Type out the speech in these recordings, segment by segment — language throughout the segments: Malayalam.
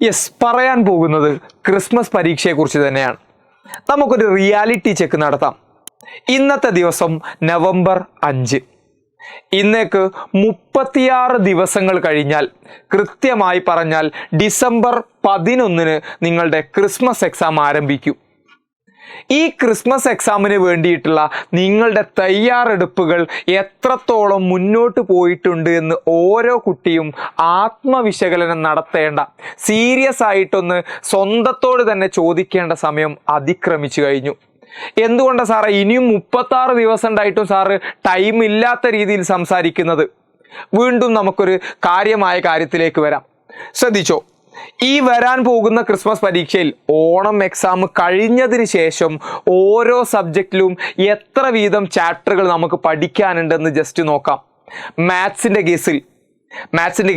യെസ്, പറയാൻ പോകുന്നത് ക്രിസ്മസ് പരീക്ഷയെക്കുറിച്ച് തന്നെയാണ്. നമുക്കൊരു റിയാലിറ്റി ചെക്ക് നടത്താം. ഇന്നത്തെ ദിവസം നവംബർ 5. ഇന്നേക്ക് 36 ദിവസങ്ങൾ കഴിഞ്ഞാൽ, കൃത്യമായി പറഞ്ഞാൽ ഡിസംബർ 11 നിങ്ങളുടെ ക്രിസ്മസ് എക്സാം ആരംഭിക്കും. ഈ ക്രിസ്മസ് എക്സാമിന് വേണ്ടിയിട്ടുള്ള നിങ്ങളുടെ തയ്യാറെടുപ്പുകൾ എത്രത്തോളം മുന്നോട്ട് പോയിട്ടുണ്ട് എന്ന് ഓരോ കുട്ടിയും ആത്മവിശകലനം നടത്തേണ്ട, സീരിയസ് ആയിട്ടൊന്ന് സ്വന്തത്തോട് തന്നെ ചോദിക്കേണ്ട സമയം അതിക്രമിച്ചു കഴിഞ്ഞു. എന്തുകൊണ്ടാണ് സാറേ ഇനിയും 36 ദിവസം ഉണ്ടായിട്ടും സാറ് ടൈം ഇല്ലാത്ത രീതിയിൽ സംസാരിക്കുന്നത്? വീണ്ടും നമുക്കൊരു കാര്യമായ കാര്യത്തിലേക്ക് വരാം. ശ്രദ്ധിച്ചോ, ഈ വരാൻ പോകുന്ന ക്രിസ്മസ് പരീക്ഷയിൽ ഓണം എക്സാം കഴിഞ്ഞതിന് ശേഷം ഓരോ സബ്ജക്റ്റിലും എത്ര വീതം ചാപ്റ്ററുകൾ നമുക്ക് പഠിക്കാനുണ്ടെന്ന് ജസ്റ്റ് നോക്കാം. മാത്സിൻ്റെ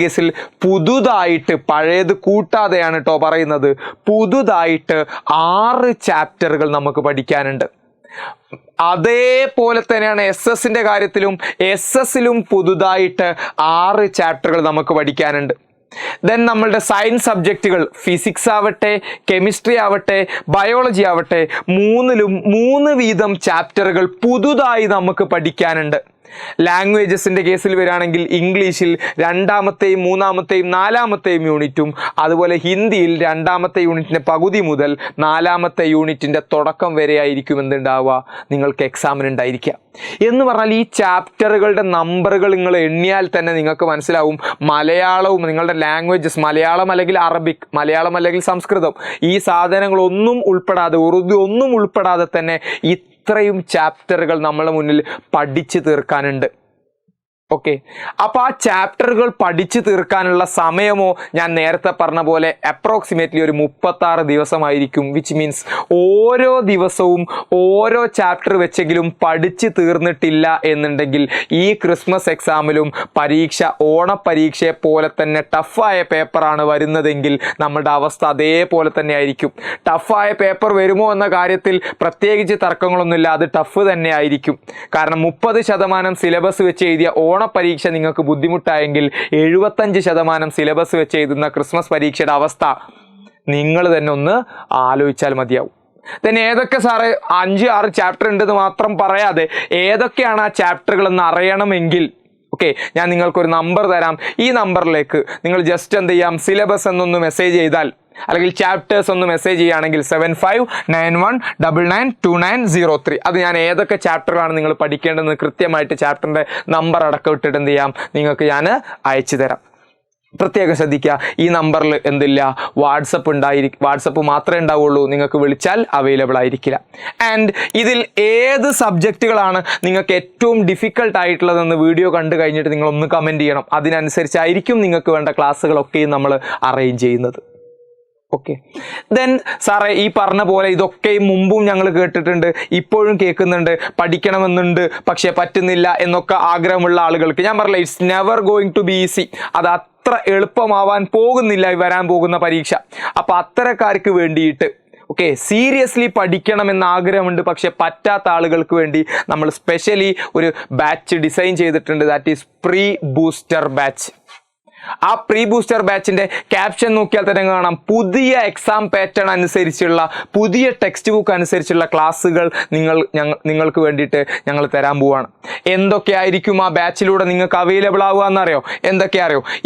കേസിൽ പുതുതായിട്ട്, പഴയത് കൂട്ടാതെയാണ് കേട്ടോ പറയുന്നത്, പുതുതായിട്ട് 6 ചാപ്റ്ററുകൾ നമുക്ക് പഠിക്കാനുണ്ട്. അതേപോലെ തന്നെയാണ് SS കാര്യത്തിലും. SS പുതുതായിട്ട് 6 ചാപ്റ്ററുകൾ നമുക്ക് പഠിക്കാനുണ്ട്. ദെൻ നമ്മളുടെ സയൻസ് സബ്ജക്റ്റുകൾ, ഫിസിക്സ് ആവട്ടെ, കെമിസ്ട്രി ആവട്ടെ, ബയോളജി ആവട്ടെ, 3ലും 3 വീതം ചാപ്റ്ററുകൾ പുതുതായി നമുക്ക് പഠിക്കാനുണ്ട്. ലാംഗ്വേജസിൻ്റെ കേസിൽ വരികയാണെങ്കിൽ ഇംഗ്ലീഷിൽ 2ാമത്തെയും 3ാമത്തെയും 4ാമത്തെയും യൂണിറ്റും, അതുപോലെ ഹിന്ദിയിൽ 2ാമത്തെ യൂണിറ്റിൻ്റെ പകുതി മുതൽ 4ാമത്തെ യൂണിറ്റിൻ്റെ തുടക്കം വരെ ആയിരിക്കും എന്തുണ്ടാവുക, നിങ്ങൾക്ക് എക്സാമിനുണ്ടായിരിക്കുക. എന്ന് പറഞ്ഞാൽ ഈ ചാപ്റ്ററുകളുടെ നമ്പറുകൾ നിങ്ങൾ എണ്ണിയാൽ തന്നെ നിങ്ങൾക്ക് മനസ്സിലാവും മലയാളവും നിങ്ങളുടെ ലാംഗ്വേജസ്, മലയാളം അല്ലെങ്കിൽ അറബിക്, മലയാളം അല്ലെങ്കിൽ സംസ്കൃതം, ഈ സാധനങ്ങളൊന്നും ഉൾപ്പെടാതെ, ഉറുദു ഒന്നും ഉൾപ്പെടാതെ തന്നെ ഇത്രയും ചാപ്റ്ററുകൾ നമ്മളെ മുന്നിൽ പഠിച്ചു തീർക്കാനുണ്ട്. ഓക്കെ, അപ്പോൾ ആ ചാപ്റ്ററുകൾ പഠിച്ചു തീർക്കാനുള്ള സമയമോ ഞാൻ നേരത്തെ പറഞ്ഞ പോലെ അപ്രോക്സിമേറ്റ്ലി ഒരു 36 ദിവസമായിരിക്കും. വിച്ച് മീൻസ് ഓരോ ദിവസവും ഓരോ ചാപ്റ്റർ വെച്ചെങ്കിലും പഠിച്ചു തീർന്നിട്ടില്ല എന്നുണ്ടെങ്കിൽ ഈ ക്രിസ്മസ് എക്സാമിലും പരീക്ഷ ഓണപ്പരീക്ഷയെ പോലെ തന്നെ ടഫായ പേപ്പറാണ് വരുന്നതെങ്കിൽ നമ്മുടെ അവസ്ഥ അതേപോലെ തന്നെ ആയിരിക്കും. ടഫായ പേപ്പർ വരുമോ എന്ന കാര്യത്തിൽ പ്രത്യേകിച്ച് തർക്കങ്ങളൊന്നുമില്ല, അത് ടഫ് തന്നെ ആയിരിക്കും. കാരണം 30% സിലബസ് വെച്ച് എഴുതിയ ഓണപ്പരീക്ഷ നിങ്ങൾക്ക് ബുദ്ധിമുട്ടായെങ്കിൽ 75% സിലബസ് വെച്ച് എഴുതുന്ന ക്രിസ്മസ് പരീക്ഷയുടെ അവസ്ഥ നിങ്ങൾ തന്നെ ഒന്ന് ആലോചിച്ചാൽ മതിയാവും. then ഏതൊക്കെ സാറേ 5-6 ചാപ്റ്റർ ഉണ്ടെന്ന് മാത്രം പറയാതെ ഏതൊക്കെയാണ് ആ ചാപ്റ്ററുകൾ എന്ന് അറിയണമെങ്കിൽ ഓക്കെ, ഞാൻ നിങ്ങൾക്കൊരു നമ്പർ തരാം. ഈ നമ്പറിലേക്ക് നിങ്ങൾ ജസ്റ്റ് എന്ത് ചെയ്യാം, സിലബസ് എന്നൊന്ന് മെസ്സേജ് ചെയ്താൽ അല്ലെങ്കിൽ ചാപ്റ്റേഴ്സ് ഒന്ന് മെസ്സേജ് ചെയ്യുകയാണെങ്കിൽ 7591992903, അത് ഞാൻ ഏതൊക്കെ ചാപ്റ്ററുകളാണ് നിങ്ങൾ പഠിക്കേണ്ടതെന്ന് കൃത്യമായിട്ട് ചാപ്റ്ററിൻ്റെ നമ്പർ അടക്കം ഇട്ടിട്ട് എന്ത് ചെയ്യാം, നിങ്ങൾക്ക് ഞാൻ അയച്ചു തരാം. പ്രത്യേകം ശ്രദ്ധിക്കുക, ഈ നമ്പറിൽ എന്തില്ല, വാട്സപ്പ് മാത്രമേ ഉണ്ടാവുള്ളൂ, നിങ്ങൾക്ക് വിളിച്ചാൽ അവൈലബിൾ ആയിരിക്കില്ല. ആൻഡ് ഇതിൽ ഏത് സബ്ജക്റ്റുകളാണ് നിങ്ങൾക്ക് ഏറ്റവും ഡിഫിക്കൽട്ട് ആയിട്ടുള്ളതെന്ന് വീഡിയോ കണ്ടു കഴിഞ്ഞിട്ട് നിങ്ങളൊന്ന് കമൻറ്റ് ചെയ്യണം. അതിനനുസരിച്ചായിരിക്കും നിങ്ങൾക്ക് വേണ്ട ക്ലാസ്സുകളൊക്കെയും നമ്മൾ അറേഞ്ച് ചെയ്യുന്നത്. ഓക്കെ, ദെൻ സാറേ ഈ പറഞ്ഞ പോലെ ഇതൊക്കെയും മുമ്പും ഞങ്ങൾ കേട്ടിട്ടുണ്ട്, ഇപ്പോഴും കേൾക്കുന്നുണ്ട്, പഠിക്കണമെന്നുണ്ട് പക്ഷേ പറ്റുന്നില്ല എന്നൊക്കെ ആഗ്രഹമുള്ള ആളുകൾക്ക് ഞാൻ പറഞ്ഞില്ല, it's never going to be easy. അത് അത്ര എളുപ്പമാവാൻ പോകുന്നില്ല വരാൻ പോകുന്ന പരീക്ഷ. അപ്പോൾ അത്തരക്കാർക്ക് വേണ്ടിയിട്ട് ഓക്കെ, സീരിയസ്ലി പഠിക്കണമെന്ന് ആഗ്രഹമുണ്ട് പക്ഷെ പറ്റാത്ത ആളുകൾക്ക് വേണ്ടി നമ്മൾ സ്പെഷ്യലി ഒരു ബാച്ച് ഡിസൈൻ ചെയ്തിട്ടുണ്ട്. That is pre booster batch. ആ പ്രീ ബൂസ്റ്റർ ബാച്ചിൻ്റെ ക്യാപ്ഷൻ നോക്കിയാൽ തന്നെ കാണാം, പുതിയ എക്സാം പാറ്റേൺ അനുസരിച്ചുള്ള, പുതിയ ടെക്സ്റ്റ് ബുക്ക് അനുസരിച്ചുള്ള ക്ലാസ്സുകൾ നിങ്ങൾക്ക് വേണ്ടിയിട്ട് ഞങ്ങൾ തരാൻ പോവുകയാണ്. എന്തൊക്കെയായിരിക്കും ആ ബാച്ചിലൂടെ നിങ്ങൾക്ക് അവൈലബിൾ ആവുക എന്നറിയോ? എന്തൊക്കെയാ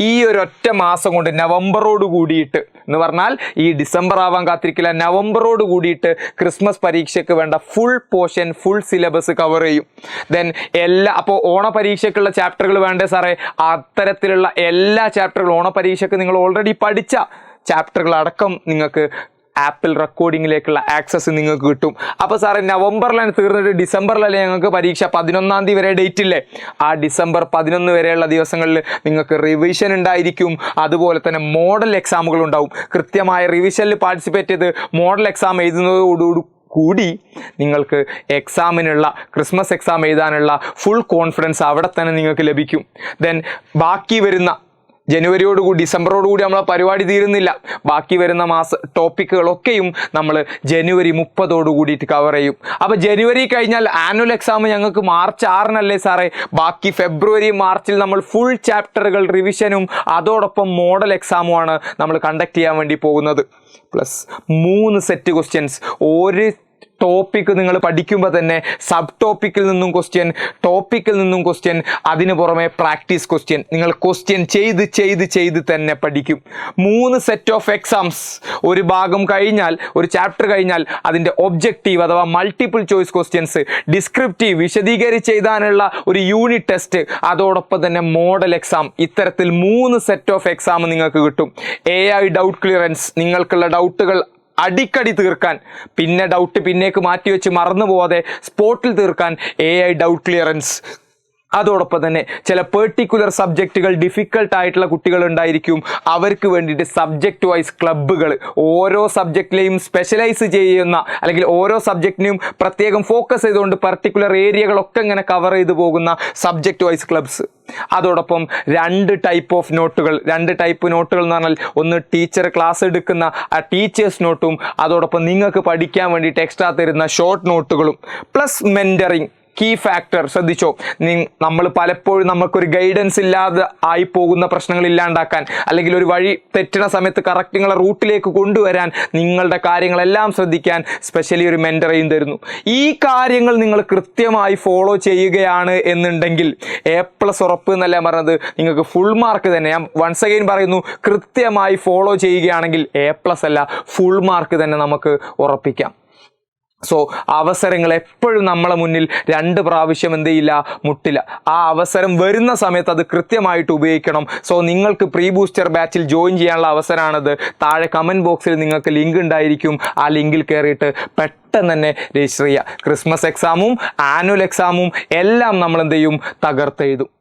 ഈ ഒരൊറ്റ മാസം കൊണ്ട് നവംബറോട് കൂടിയിട്ട് എന്ന് പറഞ്ഞാൽ ഈ ഡിസംബർ ആവാൻ കാത്തിരിക്കില്ല, നവംബറോട് കൂടിയിട്ട് ക്രിസ്മസ് പരീക്ഷയ്ക്ക് വേണ്ട full portion, full syllabus cover ചെയ്യും. ദെൻ അപ്പോൾ ഓണപരീക്ഷയ്ക്കുള്ള ചാപ്റ്ററുകൾ വേണ്ടേ സാറേ? അത്തരത്തിലുള്ള എല്ലാ ചാപ്റ്ററുകൾ ഓണപരീക്ഷയ്ക്ക് നിങ്ങൾ ഓൾറെഡി പഠിച്ച ചാപ്റ്ററുകൾ അടക്കം നിങ്ങൾക്ക് ആപ്പിൾ റെക്കോർഡിങ്ങിലേക്കുള്ള ആക്സസ് നിങ്ങൾക്ക് കിട്ടും. അപ്പോൾ സാറേ നവംബറിലാണ് തീർന്നിട്ട് ഡിസംബറിലല്ലേ ഞങ്ങൾക്ക് പരീക്ഷ? 11-ാം തീയതി വരെ ഡേറ്റ് ഇല്ലേ? ആ ഡിസംബർ 11 വരെയുള്ള ദിവസങ്ങളിൽ നിങ്ങൾക്ക് റിവിഷൻ ഉണ്ടായിരിക്കും, അതുപോലെ തന്നെ മോഡൽ എക്സാമുകൾ ഉണ്ടാവും. കൃത്യമായ റിവിഷനിൽ പാർട്ടിസിപ്പേറ്റ് ചെയ്ത് മോഡൽ എക്സാം എഴുതുന്നതോടുകൂടി കൂടി നിങ്ങൾക്ക് എക്സാമിനുള്ള, ക്രിസ്മസ് എക്സാം എഴുതാനുള്ള ഫുൾ കോൺഫിഡൻസ് അവിടെ തന്നെ നിങ്ങൾക്ക് ലഭിക്കും. ദെൻ ബാക്കി വരുന്ന ജനുവരിയോടുകൂടി ഡിസംബറോടുകൂടി നമ്മളെ പരിപാടി തീരുന്നില്ല. ബാക്കി വരുന്ന ടോപ്പിക്കുകളൊക്കെയും നമ്മൾ ജനുവരി 30 കൂടിയിട്ട് കവർ ചെയ്യും. അപ്പോൾ ജനുവരി കഴിഞ്ഞാൽ ആനുവൽ എക്സാം ഞങ്ങൾക്ക് മാർച്ച് 6 സാറേ. ബാക്കി ഫെബ്രുവരി മാർച്ചിൽ നമ്മൾ ഫുൾ ചാപ്റ്ററുകൾ റിവിഷനും അതോടൊപ്പം മോഡൽ എക്സാമുമാണ് നമ്മൾ കണ്ടക്ട് ചെയ്യാൻ വേണ്ടി പോകുന്നത്. Plus 3 set questions. ഒരു ടോപ്പിക്ക് നിങ്ങൾ പഠിക്കുമ്പോൾ തന്നെ സബ് ടോപ്പിക്കിൽ നിന്നും ക്വസ്റ്റ്യൻ, ടോപ്പിക്കിൽ നിന്നും ക്വസ്റ്റ്യൻ, അതിന് പുറമെ പ്രാക്ടീസ് ക്വസ്റ്റ്യൻ. നിങ്ങൾ ക്വസ്റ്റ്യൻ ചെയ്ത് തന്നെ പഠിക്കും. 3 സെറ്റ് ഓഫ് എക്സാംസ്. ഒരു ഭാഗം കഴിഞ്ഞാൽ, ഒരു ചാപ്റ്റർ കഴിഞ്ഞാൽ അതിൻ്റെ ഒബ്ജക്റ്റീവ് അഥവാ മൾട്ടിപ്പിൾ ചോയ്സ് ക്വസ്റ്റ്യൻസ്, ഡിസ്ക്രിപ്റ്റീവ് വിശദീകരിച്ച് എഴുതാനുള്ള ഒരു യൂണിറ്റ് ടെസ്റ്റ്, അതോടൊപ്പം തന്നെ മോഡൽ എക്സാം. ഇത്തരത്തിൽ 3 സെറ്റ് ഓഫ് എക്സാം നിങ്ങൾക്ക് കിട്ടും. AI ഡൗട്ട് ക്ലിയറൻസ്, നിങ്ങൾക്കുള്ള ഡൗട്ടുകൾ അടിക്കടി തീർക്കാൻ, പിന്നെ ഡൗട്ട് പിന്നേക്ക് മാറ്റിവെച്ച് മറന്നു പോവാതെ സ്പോട്ടിൽ തീർക്കാൻ AI ഡൗട്ട് ക്ലിയറൻസ്. അതോടൊപ്പം തന്നെ ചില പെർട്ടിക്കുലർ സബ്ജക്റ്റുകൾ ഡിഫിക്കൽട്ട് ആയിട്ടുള്ള കുട്ടികൾ ഉണ്ടായിരിക്കും. അവർക്ക് വേണ്ടിയിട്ട് സബ്ജക്റ്റ് വൈസ് ക്ലബ്ബുകൾ, ഓരോ സബ്ജക്റ്റിലെയും സ്പെഷ്യലൈസ് ചെയ്യുന്ന അല്ലെങ്കിൽ ഓരോ സബ്ജക്റ്റിനെയും പ്രത്യേകം ഫോക്കസ് ചെയ്തുകൊണ്ട് പർട്ടിക്കുലർ ഏരിയകളൊക്കെ ഇങ്ങനെ കവർ ചെയ്തു പോകുന്ന സബ്ജക്റ്റ് വൈസ് ക്ലബ്സ്. അതോടൊപ്പം 2 ടൈപ്പ് ഓഫ് നോട്ടുകൾ. 2 ടൈപ്പ് നോട്ടുകൾ എന്ന് പറഞ്ഞാൽ ഒന്ന് ടീച്ചർ ക്ലാസ് എടുക്കുന്ന ആ ടീച്ചേഴ്സ് നോട്ടും, അതോടൊപ്പം നിങ്ങൾക്ക് പഠിക്കാൻ വേണ്ടിയിട്ട് എക്സ്ട്രാ തരുന്ന ഷോർട്ട് നോട്ടുകളും. Plus mentoring. കീ ഫാക്ടർ ശ്രദ്ധിച്ചോ, നമ്മൾ പലപ്പോഴും നമുക്കൊരു ഗൈഡൻസ് ഇല്ലാതെ ആയി പോകുന്ന പ്രശ്നങ്ങൾ ഇല്ലാണ്ടാക്കാൻ, അല്ലെങ്കിൽ ഒരു വഴി തെറ്റുന്ന സമയത്ത് കറക്റ്റ് നിങ്ങളെ റൂട്ടിലേക്ക് കൊണ്ടുവരാൻ, നിങ്ങളുടെ കാര്യങ്ങളെല്ലാം ശ്രദ്ധിക്കാൻ സ്പെഷ്യലി ഒരു മെൻറ്ററേയും തരുന്നു. ഈ കാര്യങ്ങൾ നിങ്ങൾ കൃത്യമായി ഫോളോ ചെയ്യുകയാണ് എന്നുണ്ടെങ്കിൽ A+ ഉറപ്പ് എന്നല്ല പറഞ്ഞത്, നിങ്ങൾക്ക് ഫുൾ മാർക്ക് തന്നെ. ഞാൻ വൺസ് അഗൈൻ പറയുന്നു, കൃത്യമായി ഫോളോ ചെയ്യുകയാണെങ്കിൽ A+ അല്ല, ഫുൾ മാർക്ക് തന്നെ നമുക്ക് ഉറപ്പിക്കാം. സോ അവസരങ്ങൾ എപ്പോഴും നമ്മളെ മുന്നിൽ 2 പ്രാവശ്യം എന്ത് ചെയ്യില്ല, മുട്ടില്ല. ആ അവസരം വരുന്ന സമയത്ത് അത് കൃത്യമായിട്ട് ഉപയോഗിക്കണം. സോ നിങ്ങൾക്ക് പ്രീ ബൂസ്റ്റർ ബാച്ചിൽ ജോയിൻ ചെയ്യാനുള്ള അവസരമാണത്. താഴെ കമൻറ്റ് ബോക്സിൽ നിങ്ങൾക്ക് ലിങ്ക് ഉണ്ടായിരിക്കും. ആ ലിങ്കിൽ കയറിയിട്ട് പെട്ടെന്ന് തന്നെ രജിസ്റ്റർ ചെയ്യുക. ക്രിസ്മസ് എക്സാമും ആനുവൽ എക്സാമും എല്ലാം നമ്മൾ എന്ത് ചെയ്യും, തകർത്തെഴുതും.